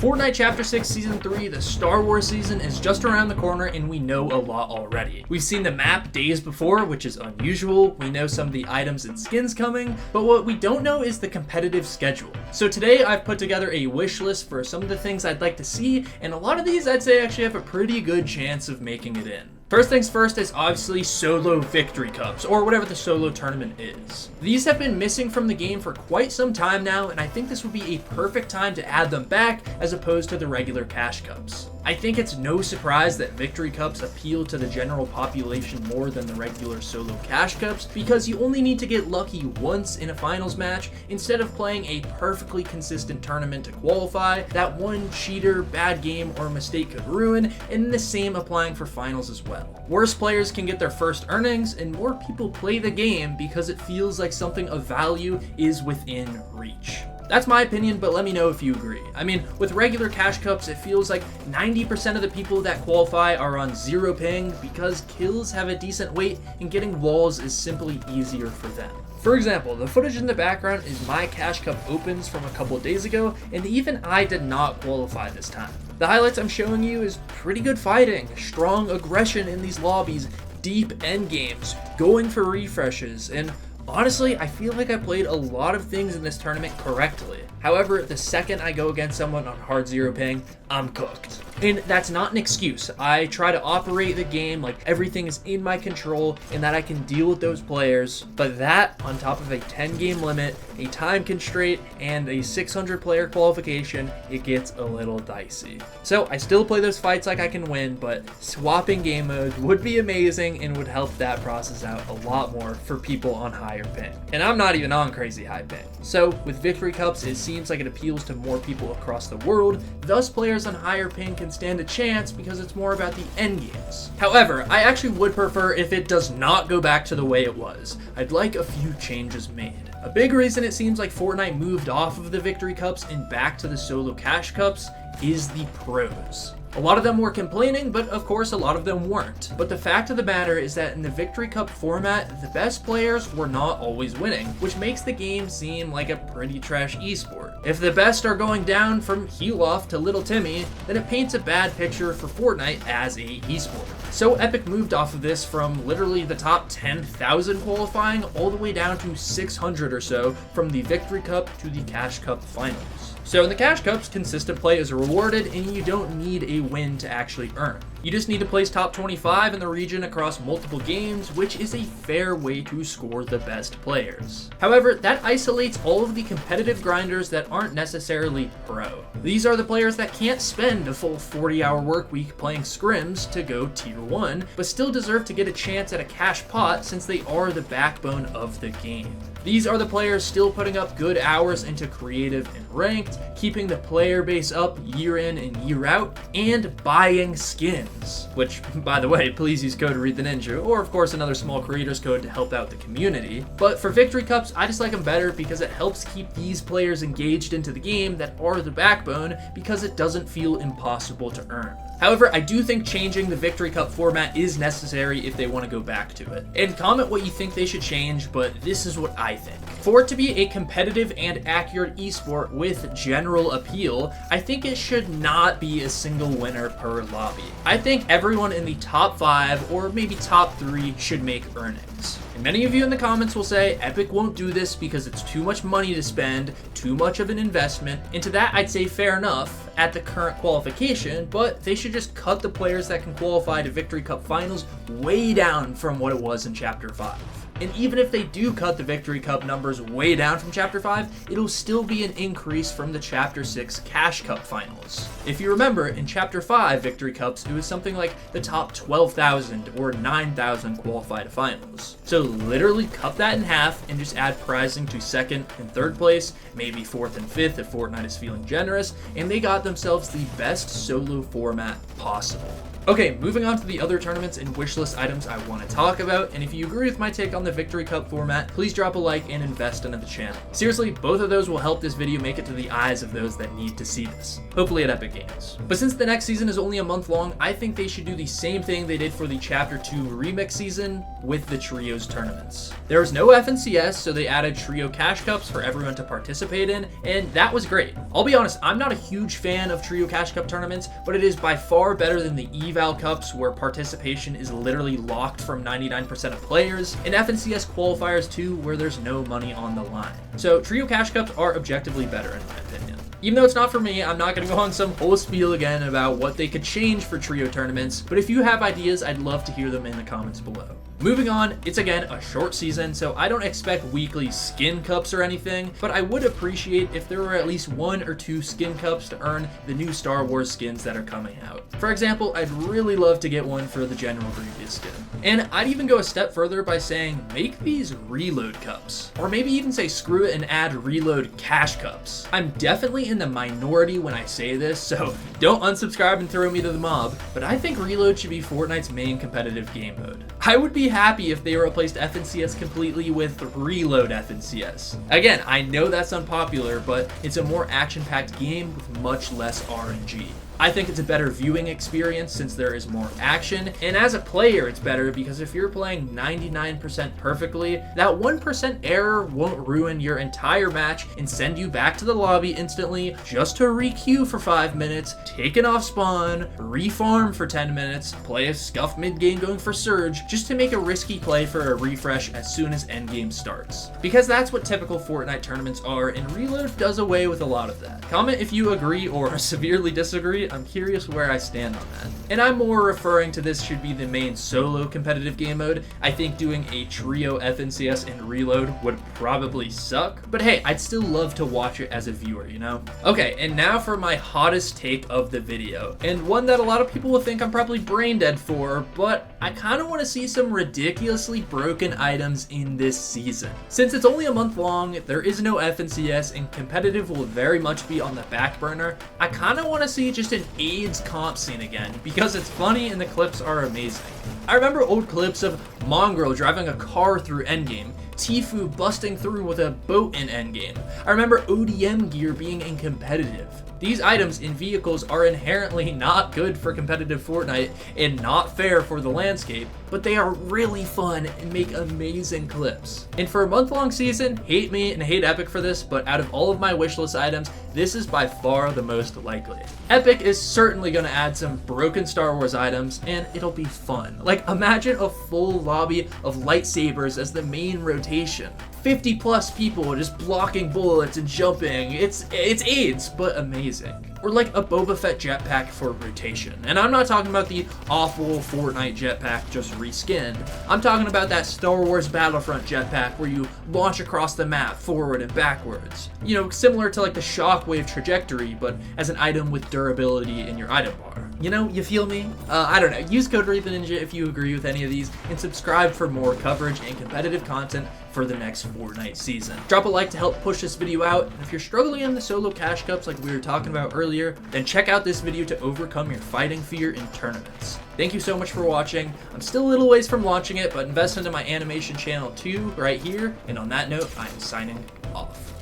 Fortnite Chapter 6 Season 3, the Star Wars season, is just around the corner and we know a lot already. We've seen the map days before, which is unusual. We know some of the items and skins coming, but what we don't know is the competitive schedule. So today I've put together a wish list for some of the things I'd like to see, and a lot of these I'd say actually have a pretty good chance of making it in. First things first is obviously solo victory cups, or whatever the solo tournament is. These have been missing from the game for quite some time now, and I think this would be a perfect time to add them back as opposed to the regular cash cups. I think it's no surprise that victory cups appeal to the general population more than the regular solo cash cups, because you only need to get lucky once in a finals match instead of playing a perfectly consistent tournament to qualify that one cheater, bad game, or mistake could ruin, and the same applying for finals as well. Worse players can get their first earnings, and more people play the game because it feels like something of value is within reach. That's my opinion, but let me know if you agree. I mean, with regular cash cups, it feels like 90% of the people that qualify are on 0 ping because kills have a decent weight and getting walls is simply easier for them. For example, the footage in the background is my cash cup opens from a couple days ago, and even I did not qualify this time. The highlights I'm showing you is pretty good fighting, strong aggression in these lobbies, deep end games, going for refreshes, and honestly, I feel like I played a lot of things in this tournament correctly. However, the second I go against someone on hard 0 ping, I'm cooked. And that's not an excuse. I try to operate the game like everything is in my control and that I can deal with those players, but that on top of a 10 game limit, a time constraint, and a 600 player qualification, it gets a little dicey. So I still play those fights like I can win, but swapping game modes would be amazing and would help that process out a lot more for people on higher ping. And I'm not even on crazy high ping. So with victory cups, it seems like it appeals to more people across the world, thus players on higher ping can stand a chance because it's more about the end games. However, I actually would prefer if it does not go back to the way it was. I'd like a few changes made. A big reason it seems like Fortnite moved off of the victory cups and back to the solo cash cups is the pros. A lot of them were complaining, but of course a lot of them weren't. But the fact of the matter is that in the Victory Cup format, the best players were not always winning, which makes the game seem like a pretty trash esport. If the best are going down from Heloff to Little Timmy, then it paints a bad picture for Fortnite as a esport. So Epic moved off of this from literally the top 10,000 qualifying all the way down to 600 or so from the Victory Cup to the Cash Cup finals. So in the Cash Cups, consistent play is rewarded and you don't need a win to actually earn. You just need to place top 25 in the region across multiple games, which is a fair way to score the best players. However, that isolates all of the competitive grinders that aren't necessarily pro. These are the players that can't spend a full 40-hour work week playing scrims to go tier 1, but still deserve to get a chance at a cash pot since they are the backbone of the game. These are the players still putting up good hours into creative and ranked, keeping the player base up year in and year out, and buying skins. Which, by the way, please use code reidtheninja, or of course another small creator's code to help out the community. But for victory cups, I just like them better because it helps keep these players engaged into the game that are the backbone because it doesn't feel impossible to earn. However, I do think changing the Victory Cup format is necessary if they want to go back to it. And comment what you think they should change, but this is what I think. For it to be a competitive and accurate esport with general appeal, I think it should not be a single winner per lobby. I think everyone in the top 5 or maybe top 3 should make earnings. And many of you in the comments will say Epic won't do this because it's too much money to spend, too much of an investment, and to that I'd say fair enough at the current qualification, but they should just cut the players that can qualify to Victory Cup finals way down from what it was in Chapter 5. And even if they do cut the Victory Cup numbers way down from Chapter 5, it'll still be an increase from the Chapter 6 Cash Cup finals. If you remember, in Chapter 5 Victory Cups, it was something like the top 12,000 or 9,000 qualify to finals. So literally cut that in half and just add prizing to 2nd and 3rd place, maybe 4th and 5th if Fortnite is feeling generous, and they got themselves the best solo format possible. Okay, moving on to the other tournaments and wishlist items I want to talk about, and if you agree with my take on the Victory Cup format, please drop a like and invest into the channel. Seriously, both of those will help this video make it to the eyes of those that need to see this, hopefully at Epic Games. But since the next season is only a month long, I think they should do the same thing they did for the Chapter 2 Remix season with the Trios tournaments. There was no FNCS, so they added Trio Cash Cups for everyone to participate in, and that was great. I'll be honest, I'm not a huge fan of Trio Cash Cup tournaments, but it is by far better than the Eval Cups where participation is literally locked from 99% of players, and FNCS qualifiers too where there's no money on the line. So Trio Cash Cups are objectively better in my opinion. Even though it's not for me, I'm not going to go on some whole spiel again about what they could change for Trio tournaments, but if you have ideas, I'd love to hear them in the comments below. Moving on, it's again a short season, so I don't expect weekly skin cups or anything, but I would appreciate if there were at least 1 or 2 skin cups to earn the new Star Wars skins that are coming out. For example, I'd really love to get one for the General Grievous skin. And I'd even go a step further by saying make these reload cups, or maybe even say screw it and add reload cash cups. I'm definitely in the minority when I say this, so don't unsubscribe and throw me to the mob, but I think reload should be Fortnite's main competitive game mode. I would be happy if they replaced FNCS completely with reload FNCS. Again, I know that's unpopular, but it's a more action-packed game with much less RNG. I think it's a better viewing experience since there is more action, and as a player it's better because if you're playing 99% perfectly, that 1% error won't ruin your entire match and send you back to the lobby instantly just to re-queue for 5 minutes, take an off spawn, re-farm for 10 minutes, play a scuff mid-game going for Surge, just to make a risky play for a refresh as soon as endgame starts. Because that's what typical Fortnite tournaments are, and Reload does away with a lot of that. Comment if you agree or severely disagree. I'm curious where I stand on that. And I'm more referring to this should be the main solo competitive game mode. I think doing a trio FNCS and reload would probably suck, but hey, I'd still love to watch it as a viewer, you know? Okay, and now for my hottest take of the video, and one that a lot of people will think I'm probably brain dead for, but I kind of want to see some ridiculously broken items in this season. Since it's only a month long, there is no FNCS, and competitive will very much be on the back burner, I kind of want to see just an AIDS comp scene again, because it's funny and the clips are amazing. I remember old clips of Mongrel driving a car through endgame, Tfue busting through with a boat in endgame. I remember ODM gear being in competitive. These items in vehicles are inherently not good for competitive Fortnite and not fair for the landscape, but they are really fun and make amazing clips. And for a month-long season, hate me and hate Epic for this, but out of all of my wishlist items, this is by far the most likely. Epic is certainly going to add some broken Star Wars items, and it'll be fun. Like, imagine a full lobby of lightsabers as the main rotation. 50 plus people just blocking bullets and jumping. It's AIDS, but amazing. Or like a Boba Fett jetpack for rotation. And I'm not talking about the awful Fortnite jetpack just reskinned. I'm talking about that Star Wars Battlefront jetpack where you launch across the map forward and backwards. You know, similar to like the shockwave trajectory, but as an item with durability in your item bar. You know, you feel me? I don't know. Use code reidtheninja if you agree with any of these, and subscribe for more coverage and competitive content for the next Fortnite season. Drop a like to help push this video out, and if you're struggling in the solo cash cups like we were talking about earlier, then check out this video to overcome your fighting fear in tournaments. Thank you so much for watching. I'm still a little ways from launching it, but invest into my animation channel too, right here, and on that note, I'm signing off.